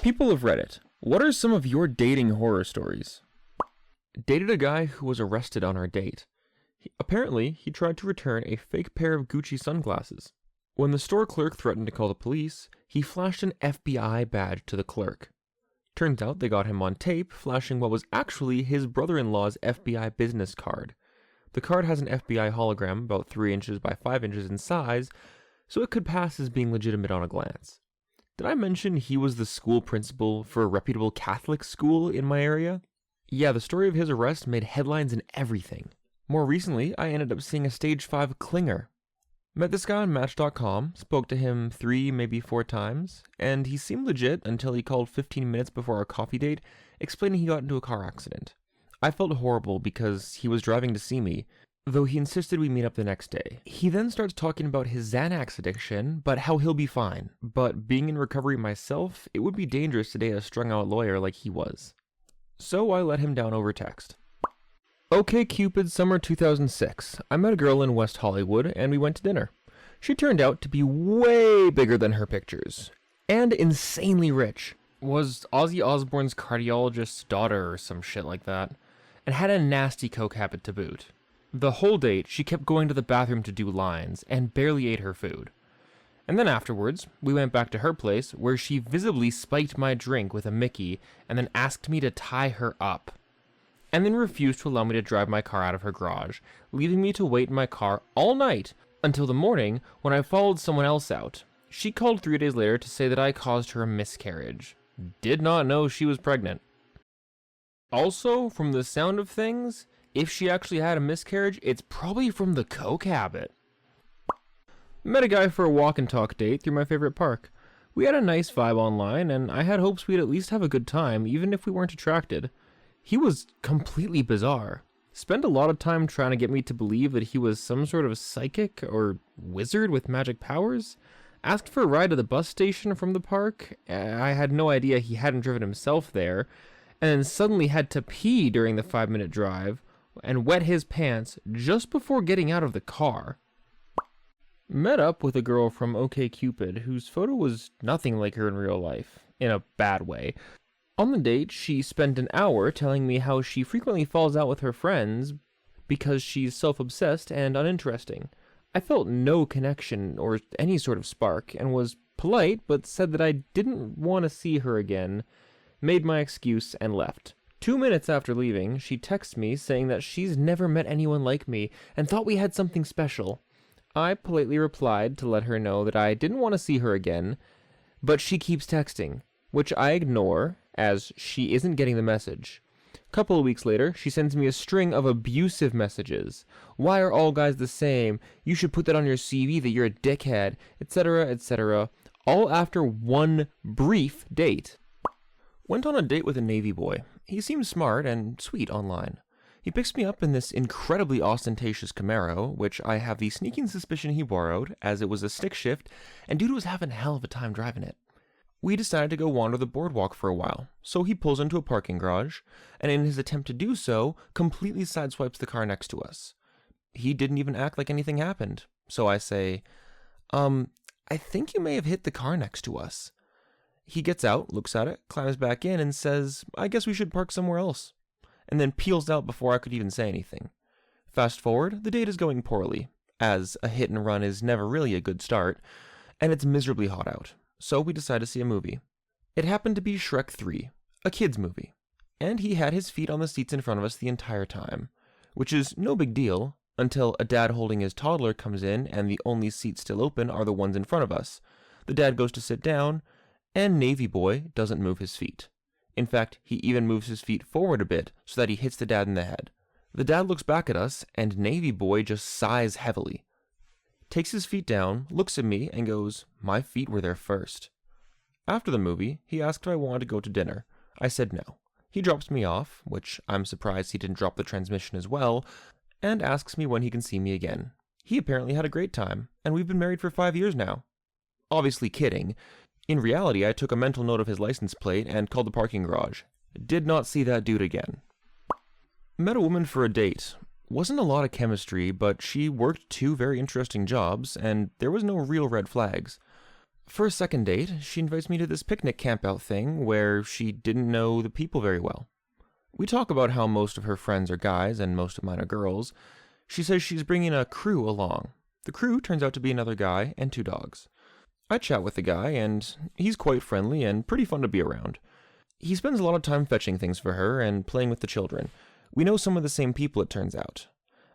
People of Reddit, what are some of your dating horror stories? Dated a guy who was arrested on our date. Apparently, he tried to return a fake pair of Gucci sunglasses. When the store clerk threatened to call the police, he flashed an FBI badge to the clerk. Turns out they got him on tape, flashing what was actually his brother-in-law's FBI business card. The card has an FBI hologram about 3 inches by 5 inches in size, so it could pass as being legitimate on a glance. Did I mention he was the school principal for a reputable Catholic school in my area? Yeah, the story of his arrest made headlines and everything. More recently, I ended up seeing a stage 5 clinger. Met this guy on Match.com, spoke to him 3, maybe 4 times, and he seemed legit until he called 15 minutes before our coffee date, explaining he got into a car accident. I felt horrible because he was driving to see me, though he insisted we meet up the next day. He then starts talking about his Xanax addiction, but how he'll be fine. But being in recovery myself, it would be dangerous to date a strung-out lawyer like he was. So I let him down over text. OkCupid summer 2006. I met a girl in West Hollywood and we went to dinner. She turned out to be way bigger than her pictures. And insanely rich. Was Ozzy Osbourne's cardiologist's daughter or some shit like that. And had a nasty coke habit to boot. The whole date, she kept going to the bathroom to do lines and barely ate her food. And then afterwards, we went back to her place where she visibly spiked my drink with a Mickey and then asked me to tie her up. And then refused to allow me to drive my car out of her garage, leaving me to wait in my car all night until the morning when I followed someone else out. She called 3 days later to say that I caused her a miscarriage. Did not know she was pregnant. Also, from the sound of things, if she actually had a miscarriage, it's probably from the coke habit. Met a guy for a walk and talk date through my favorite park. We had a nice vibe online, and I had hopes we'd at least have a good time, even if we weren't attracted. He was completely bizarre. Spent a lot of time trying to get me to believe that he was some sort of psychic or wizard with magic powers. Asked for a ride to the bus station from the park. I had no idea he hadn't driven himself there. And then suddenly had to pee during the 5-minute drive and wet his pants just before getting out of the car. Met up with a girl from OkCupid whose photo was nothing like her in real life, in a bad way. On the date, she spent an hour telling me how she frequently falls out with her friends because she's self-obsessed and uninteresting. I felt no connection or any sort of spark and was polite but said that I didn't want to see her again, made my excuse and left. 2 minutes after leaving, she texts me saying that she's never met anyone like me and thought we had something special. I politely replied to let her know that I didn't want to see her again, but she keeps texting, which I ignore as she isn't getting the message. Couple of weeks later, she sends me a string of abusive messages. Why are all guys the same? You should put that on your CV that you're a dickhead, etc., etc., all after one brief date. Went on a date with a Navy boy. He seemed smart and sweet online. He picks me up in this incredibly ostentatious Camaro, which I have the sneaking suspicion he borrowed, as it was a stick shift, and dude was having a hell of a time driving it. We decided to go wander the boardwalk for a while, so he pulls into a parking garage, and in his attempt to do so, completely sideswipes the car next to us. He didn't even act like anything happened, so I say, I think you may have hit the car next to us. He gets out, looks at it, climbs back in, and says, I guess we should park somewhere else, and then peels out before I could even say anything. Fast forward, the date is going poorly, as a hit and run is never really a good start, and it's miserably hot out. So we decided to see a movie. It happened to be Shrek 3, a kid's movie. And he had his feet on the seats in front of us the entire time, which is no big deal until a dad holding his toddler comes in and the only seats still open are the ones in front of us. The dad goes to sit down, and Navy Boy doesn't move his feet. In fact, he even moves his feet forward a bit so that he hits the dad in the head. The dad looks back at us, and Navy Boy just sighs heavily. Takes his feet down, looks at me, and goes, my feet were there first. After the movie, he asked if I wanted to go to dinner. I said no. He drops me off, which I'm surprised he didn't drop the transmission as well, and asks me when he can see me again. He apparently had a great time, and we've been married for 5 years now. Obviously kidding. In reality, I took a mental note of his license plate and called the parking garage. Did not see that dude again. Met a woman for a date. Wasn't a lot of chemistry, but she worked 2 very interesting jobs, and there was no real red flags. For a second date, she invites me to this picnic campout thing where she didn't know the people very well. We talk about how most of her friends are guys and most of mine are girls. She says she's bringing a crew along. The crew turns out to be another guy and 2 dogs. I chat with the guy, and he's quite friendly and pretty fun to be around. He spends a lot of time fetching things for her and playing with the children. We know some of the same people, it turns out.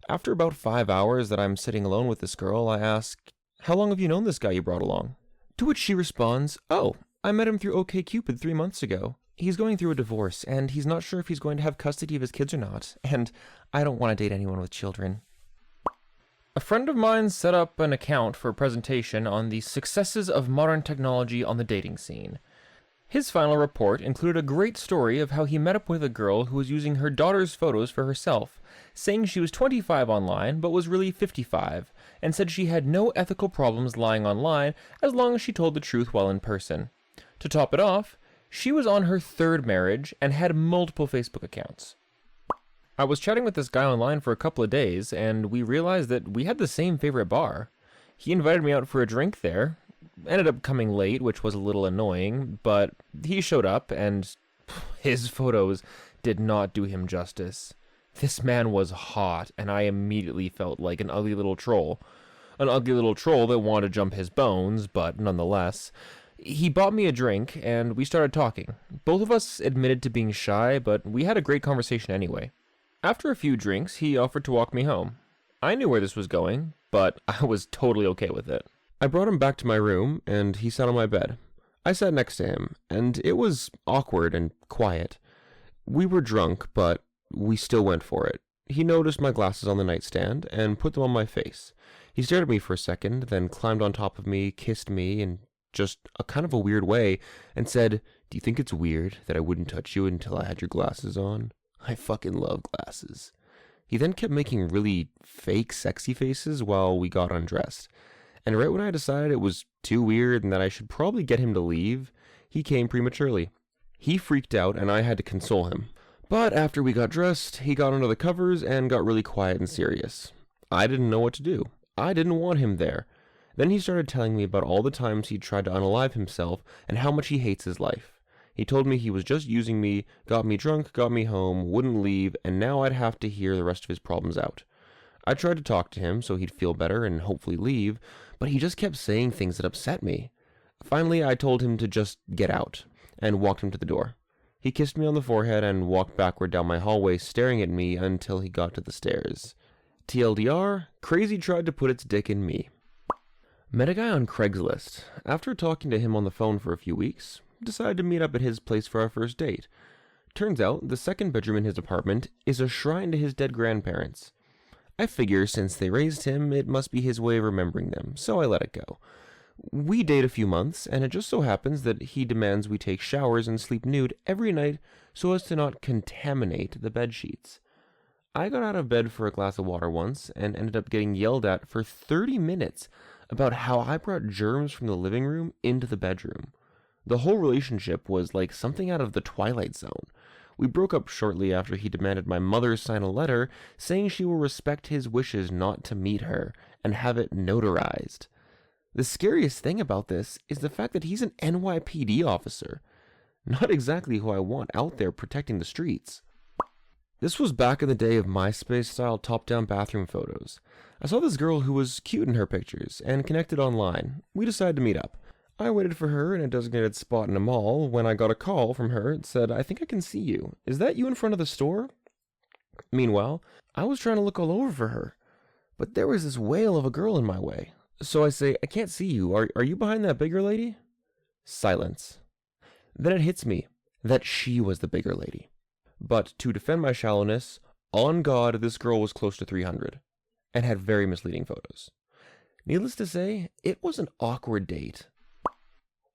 After about 5 hours that I'm sitting alone with this girl, I ask, "How long have you known this guy you brought along?" To which she responds, "Oh, I met him through OkCupid 3 months ago. He's going through a divorce, and he's not sure if he's going to have custody of his kids or not, and I don't want to date anyone with children." A friend of mine set up an account for a presentation on the successes of modern technology on the dating scene. His final report included a great story of how he met up with a girl who was using her daughter's photos for herself, saying she was 25 online but was really 55, and said she had no ethical problems lying online as long as she told the truth while in person. To top it off, she was on her 3rd marriage and had multiple Facebook accounts. I was chatting with this guy online for a couple of days, and we realized that we had the same favorite bar. He invited me out for a drink there. Ended up coming late, which was a little annoying, but he showed up, and his photos did not do him justice. This man was hot, and I immediately felt like an ugly little troll. An ugly little troll that wanted to jump his bones, but nonetheless. He bought me a drink, and we started talking. Both of us admitted to being shy, but we had a great conversation anyway. After a few drinks, he offered to walk me home. I knew where this was going, but I was totally okay with it. I brought him back to my room, and he sat on my bed. I sat next to him, and it was awkward and quiet. We were drunk, but we still went for it. He noticed my glasses on the nightstand and put them on my face. He stared at me for a second, then climbed on top of me, kissed me in just a kind of a weird way, and said, "Do you think it's weird that I wouldn't touch you until I had your glasses on? I fucking love glasses." He then kept making really fake sexy faces while we got undressed. And right when I decided it was too weird and that I should probably get him to leave, he came prematurely. He freaked out and I had to console him. But after we got dressed, he got under the covers and got really quiet and serious. I didn't know what to do. I didn't want him there. Then he started telling me about all the times he'd tried to unalive himself and how much he hates his life. He told me he was just using me, got me drunk, got me home, wouldn't leave, and now I'd have to hear the rest of his problems out. I tried to talk to him so he'd feel better and hopefully leave, but he just kept saying things that upset me. Finally, I told him to just get out, and walked him to the door. He kissed me on the forehead and walked backward down my hallway, staring at me until he got to the stairs. TLDR, crazy tried to put its dick in me. Met a guy on Craigslist. After talking to him on the phone for a few weeks, decided to meet up at his place for our first date. Turns out, the 2nd bedroom in his apartment is a shrine to his dead grandparents. I figure since they raised him, it must be his way of remembering them, so I let it go. We date a few months, and it just so happens that he demands we take showers and sleep nude every night so as to not contaminate the bed sheets. I got out of bed for a glass of water once and ended up getting yelled at for 30 minutes about how I brought germs from the living room into the bedroom. The whole relationship was like something out of the Twilight Zone. We broke up shortly after he demanded my mother sign a letter saying she will respect his wishes not to meet her and have it notarized. The scariest thing about this is the fact that he's an NYPD officer. Not exactly who I want out there protecting the streets. This was back in the day of MySpace-style top-down bathroom photos. I saw this girl who was cute in her pictures and connected online. We decided to meet up. I waited for her in a designated spot in a mall when I got a call from her. It said, "I think I can see you. Is that you in front of the store?" Meanwhile, I was trying to look all over for her, but there was this whale of a girl in my way. So I say, "I can't see you. Are you behind that bigger lady?" Silence. Then it hits me that she was the bigger lady. But to defend my shallowness, on God, this girl was close to 300 and had very misleading photos. Needless to say, it was an awkward date.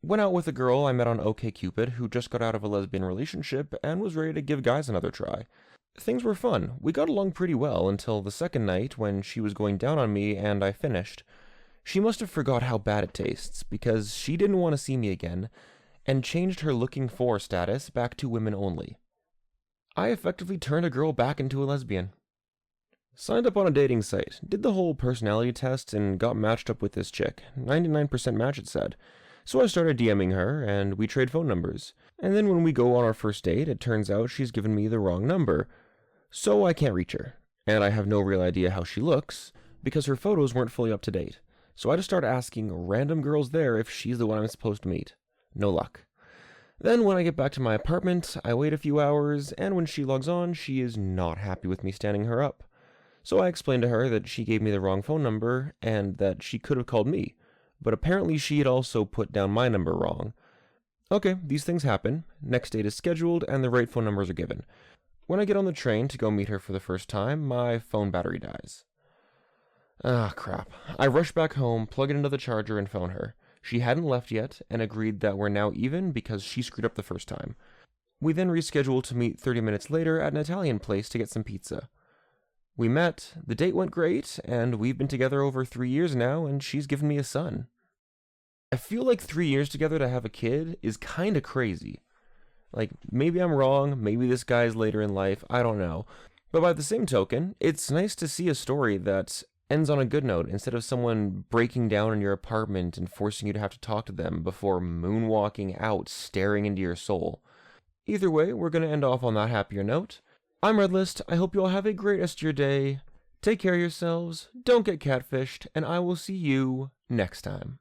Went out with a girl I met on OkCupid who just got out of a lesbian relationship and was ready to give guys another try. Things were fun. We got along pretty well until the second night when she was going down on me and I finished. She must have forgot how bad it tastes because she didn't want to see me again and changed her looking for status back to women only. I effectively turned a girl back into a lesbian. Signed up on a dating site, did the whole personality test, and got matched up with this chick. 99% match, it said. So I started DMing her, and we trade phone numbers. And then when we go on our first date, it turns out she's given me the wrong number. So I can't reach her, and I have no real idea how she looks, because her photos weren't fully up to date. So I just start asking random girls there if she's the one I'm supposed to meet. No luck. Then when I get back to my apartment, I wait a few hours, and when she logs on, she is not happy with me standing her up. So I explained to her that she gave me the wrong phone number, and that she could have called me, but apparently she had also put down my number wrong. Okay, these things happen. Next date is scheduled, and the right phone numbers are given. When I get on the train to go meet her for the first time, my phone battery dies. Ah, crap. I rush back home, plug it into the charger, and phone her. She hadn't left yet, and agreed that we're now even because she screwed up the first time. We then rescheduled to meet 30 minutes later at an Italian place to get some pizza. We met, the date went great, and we've been together over 3 years now, and she's given me a son. I feel like 3 years together to have a kid is kinda crazy. Like, maybe I'm wrong, maybe this guy's later in life, I don't know. But by the same token, it's nice to see a story that ends on a good note instead of someone breaking down in your apartment and forcing you to have to talk to them before moonwalking out, staring into your soul. Either way, we're going to end off on that happier note. I'm ReddList. I hope you all have a great rest of your day. Take care of yourselves, don't get catfished, and I will see you next time.